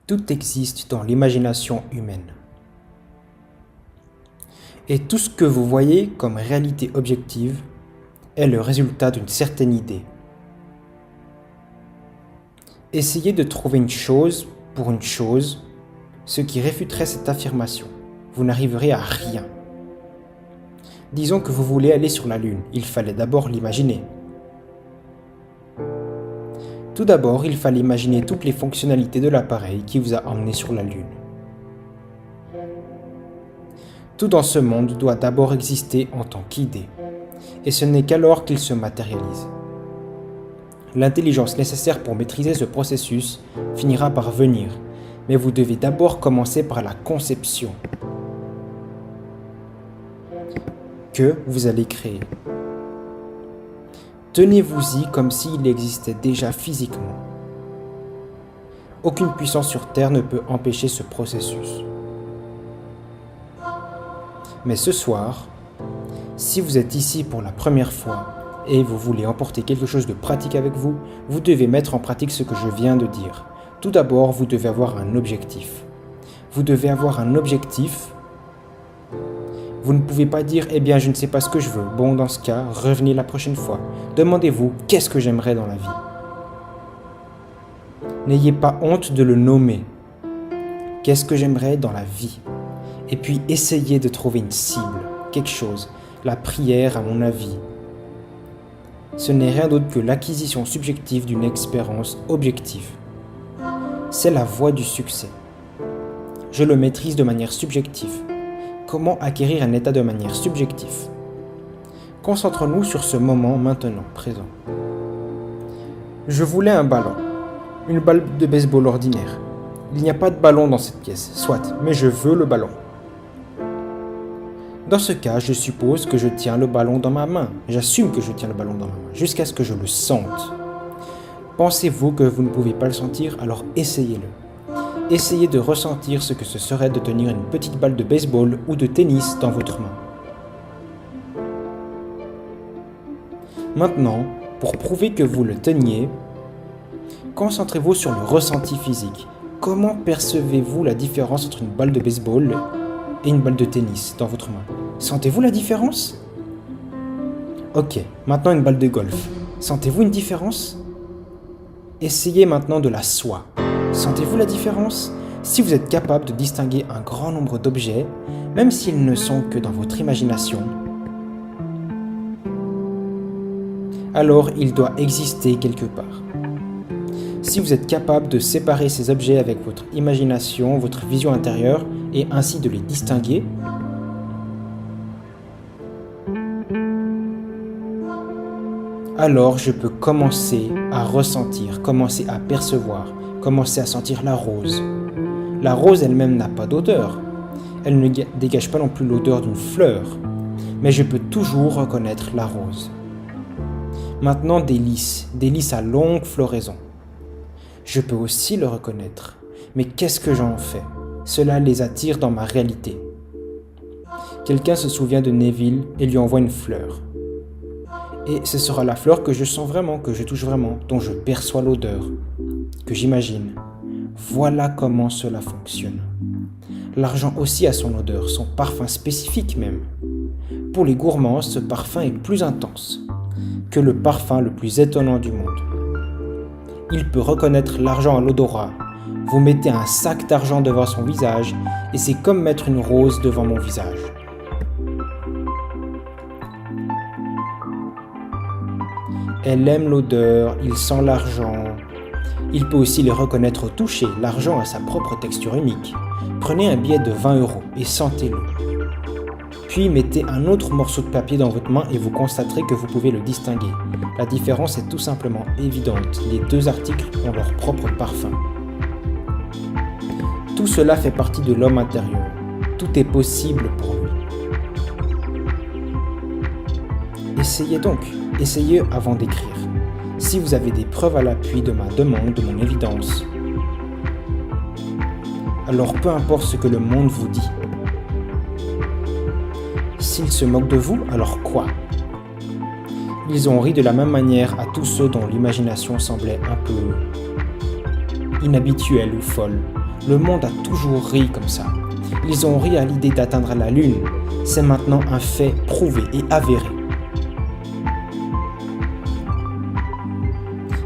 Tout existe dans l'imagination humaine. Et tout ce que vous voyez comme réalité objective est le résultat d'une certaine idée. Essayez de trouver une chose pour une chose, ce qui réfuterait cette affirmation. Vous n'arriverez à rien. Disons que vous voulez aller sur la Lune, il fallait d'abord l'imaginer. Tout d'abord, il fallait imaginer toutes les fonctionnalités de l'appareil qui vous a emmené sur la Lune. Tout dans ce monde doit d'abord exister en tant qu'idée, et ce n'est qu'alors qu'il se matérialise. L'intelligence nécessaire pour maîtriser ce processus finira par venir, mais vous devez d'abord commencer par la conception que vous allez créer. Tenez-vous-y comme s'il existait déjà physiquement. Aucune puissance sur Terre ne peut empêcher ce processus. Mais ce soir, si vous êtes ici pour la première fois et vous voulez emporter quelque chose de pratique avec vous, vous devez mettre en pratique ce que je viens de dire. Tout d'abord, vous devez avoir un objectif. Vous devez avoir un objectif. Vous ne pouvez pas dire « Eh bien, je ne sais pas ce que je veux. » Bon, dans ce cas, revenez la prochaine fois. Demandez-vous « Qu'est-ce que j'aimerais dans la vie ?» N'ayez pas honte de le nommer. Qu'est-ce que j'aimerais dans la vie? Et puis, essayez de trouver une cible, quelque chose. La prière, à mon avis, ce n'est rien d'autre que l'acquisition subjective d'une expérience objective. C'est la voie du succès. Je le maîtrise de manière subjective. Comment acquérir un état de manière subjective? Concentrons-nous sur ce moment maintenant, présent. Je voulais un ballon, une balle de baseball ordinaire. Il n'y a pas de ballon dans cette pièce, soit, mais je veux le ballon. Dans ce cas, je suppose que je tiens le ballon dans ma main. J'assume que je tiens le ballon dans ma main, jusqu'à ce que je le sente. Pensez-vous que vous ne pouvez pas le sentir? Alors essayez-le. Essayez de ressentir ce que ce serait de tenir une petite balle de baseball ou de tennis dans votre main. Maintenant, pour prouver que vous le teniez, concentrez-vous sur le ressenti physique. Comment percevez-vous la différence entre une balle de baseball et une balle de tennis dans votre main? Sentez-vous la différence? Ok, maintenant une balle de golf. Sentez-vous une différence? Essayez maintenant de la soie. Sentez-vous la différence? Si vous êtes capable de distinguer un grand nombre d'objets, même s'ils ne sont que dans votre imagination, alors il doit exister quelque part. Si vous êtes capable de séparer ces objets avec votre imagination, votre vision intérieure, et ainsi de les distinguer, alors je peux commencer à ressentir, commencer à percevoir, commencer à sentir la rose. La rose elle-même n'a pas d'odeur. Elle ne dégage pas non plus l'odeur d'une fleur, mais je peux toujours reconnaître la rose. Maintenant des lys à longue floraison. Je peux aussi le reconnaître, mais qu'est-ce que j'en fais? Cela les attire dans ma réalité. Quelqu'un se souvient de Neville et lui envoie une fleur. Et ce sera la fleur que je sens vraiment, que je touche vraiment, dont je perçois l'odeur, que j'imagine. Voilà comment cela fonctionne. L'argent aussi a son odeur, son parfum spécifique même. Pour les gourmands, ce parfum est plus intense que le parfum le plus étonnant du monde. Il peut reconnaître l'argent à l'odorat. Vous mettez un sac d'argent devant son visage et c'est comme mettre une rose devant mon visage. Elle aime l'odeur, il sent l'argent. Il peut aussi les reconnaître au toucher. L'argent a sa propre texture unique. Prenez un billet de 20 € et sentez-le. Puis mettez un autre morceau de papier dans votre main et vous constaterez que vous pouvez le distinguer. La différence est tout simplement évidente. Les deux articles ont leur propre parfum. Tout cela fait partie de l'homme intérieur. Tout est possible pour lui. Essayez donc. Essayez avant d'écrire. Si vous avez des preuves à l'appui de ma demande, de mon évidence, alors peu importe ce que le monde vous dit. S'ils se moquent de vous, alors quoi? Ils ont ri de la même manière à tous ceux dont l'imagination semblait un peu inhabituelle ou folle. Le monde a toujours ri comme ça. Ils ont ri à l'idée d'atteindre la Lune. C'est maintenant un fait prouvé et avéré.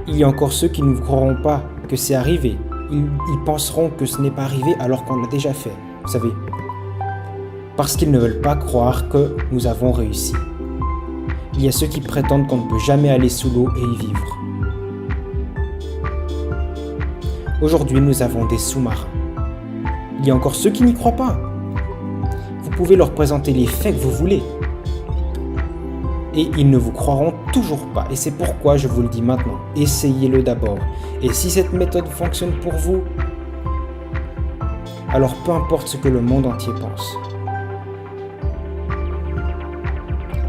Il y a encore ceux qui ne croiront pas que c'est arrivé. Ils penseront que ce n'est pas arrivé alors qu'on l'a déjà fait, vous savez. Parce qu'ils ne veulent pas croire que nous avons réussi. Il y a ceux qui prétendent qu'on ne peut jamais aller sous l'eau et y vivre. Aujourd'hui, nous avons des sous-marins. Il y a encore ceux qui n'y croient pas. Vous pouvez leur présenter les faits que vous voulez. Et ils ne vous croiront toujours pas. Et c'est pourquoi je vous le dis maintenant. Essayez-le d'abord. Et si cette méthode fonctionne pour vous, alors peu importe ce que le monde entier pense.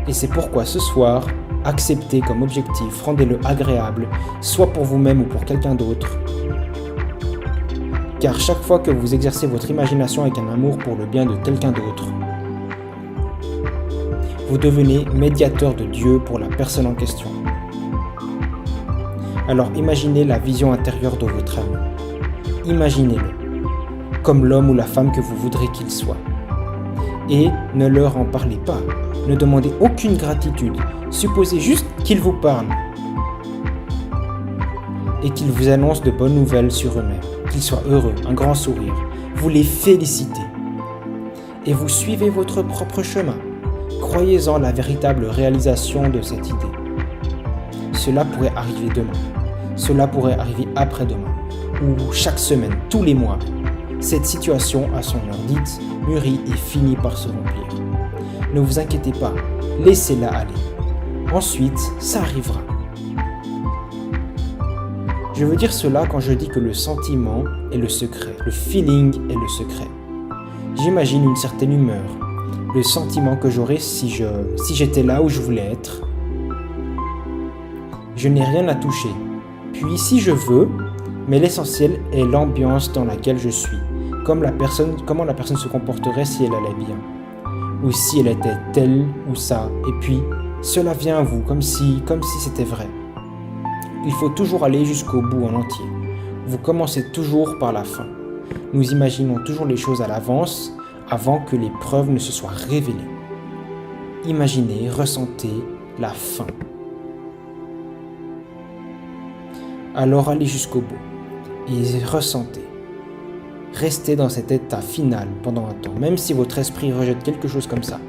Et c'est pourquoi ce soir, acceptez comme objectif, rendez-le agréable, soit pour vous-même ou pour quelqu'un d'autre. Car chaque fois que vous exercez votre imagination avec un amour pour le bien de quelqu'un d'autre, vous devenez médiateur de Dieu pour la personne en question. Alors imaginez la vision intérieure de votre ami. Imaginez-le, comme l'homme ou la femme que vous voudrez qu'il soit. Et ne leur en parlez pas. Ne demandez aucune gratitude. Supposez juste qu'il vous parle. Et qu'il vous annonce de bonnes nouvelles sur eux-mêmes. Qu'ils soient heureux, un grand sourire. Vous les félicitez. Et vous suivez votre propre chemin. Croyez-en la véritable réalisation de cette idée. Cela pourrait arriver demain. Cela pourrait arriver après-demain. Ou chaque semaine, tous les mois. Cette situation, à son heure dite, mûrit et finit par se remplir. Ne vous inquiétez pas, laissez-la aller. Ensuite, ça arrivera. Je veux dire cela quand je dis que le sentiment est le secret, le feeling est le secret. J'imagine une certaine humeur, le sentiment que j'aurais si j'étais là où je voulais être. Je n'ai rien à toucher. Puis si je veux, mais l'essentiel est l'ambiance dans laquelle je suis, comment la personne se comporterait si elle allait bien, ou si elle était telle ou ça, et puis cela vient à vous comme si c'était vrai. Il faut toujours aller jusqu'au bout en entier. Vous commencez toujours par la fin. Nous imaginons toujours les choses à l'avance, avant que les preuves ne se soient révélées. Imaginez, ressentez la fin. Alors allez jusqu'au bout et ressentez. Restez dans cet état final pendant un temps, même si votre esprit rejette quelque chose comme ça.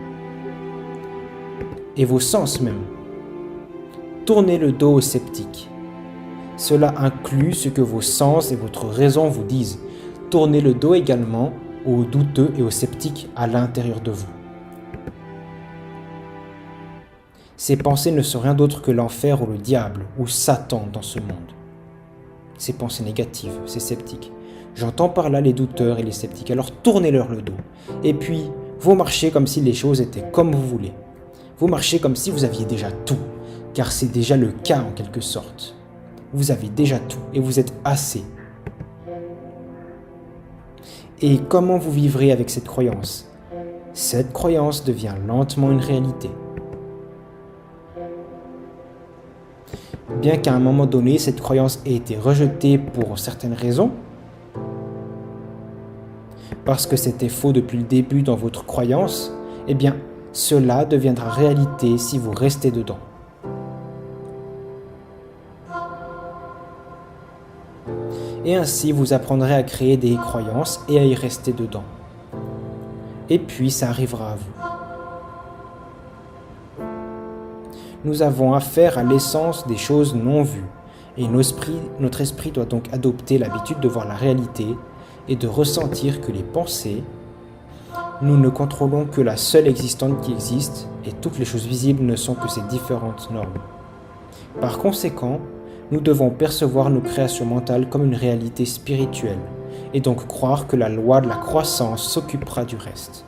Et vos sens même. Tournez le dos aux sceptiques. Cela inclut ce que vos sens et votre raison vous disent. Tournez le dos également aux douteux et aux sceptiques à l'intérieur de vous. Ces pensées ne sont rien d'autre que l'enfer ou le diable ou Satan dans ce monde. Ces pensées négatives, ces sceptiques. J'entends par là les douteurs et les sceptiques, alors tournez-leur le dos. Et puis, vous marchez comme si les choses étaient comme vous voulez. Vous marchez comme si vous aviez déjà tout, car c'est déjà le cas en quelque sorte. Vous avez déjà tout et vous êtes assez. Et comment vous vivrez avec cette croyance? Cette croyance devient lentement une réalité. Bien qu'à un moment donné, cette croyance ait été rejetée pour certaines raisons, parce que c'était faux depuis le début dans votre croyance, eh bien, cela deviendra réalité si vous restez dedans. Et ainsi, vous apprendrez à créer des croyances et à y rester dedans. Et puis, ça arrivera à vous. Nous avons affaire à l'essence des choses non vues, et notre esprit doit donc adopter l'habitude de voir la réalité et de ressentir que les pensées, nous ne contrôlons que la seule existante qui existe, et toutes les choses visibles ne sont que ces différentes normes. Par conséquent, nous devons percevoir nos créations mentales comme une réalité spirituelle, et donc croire que la loi de la croissance s'occupera du reste.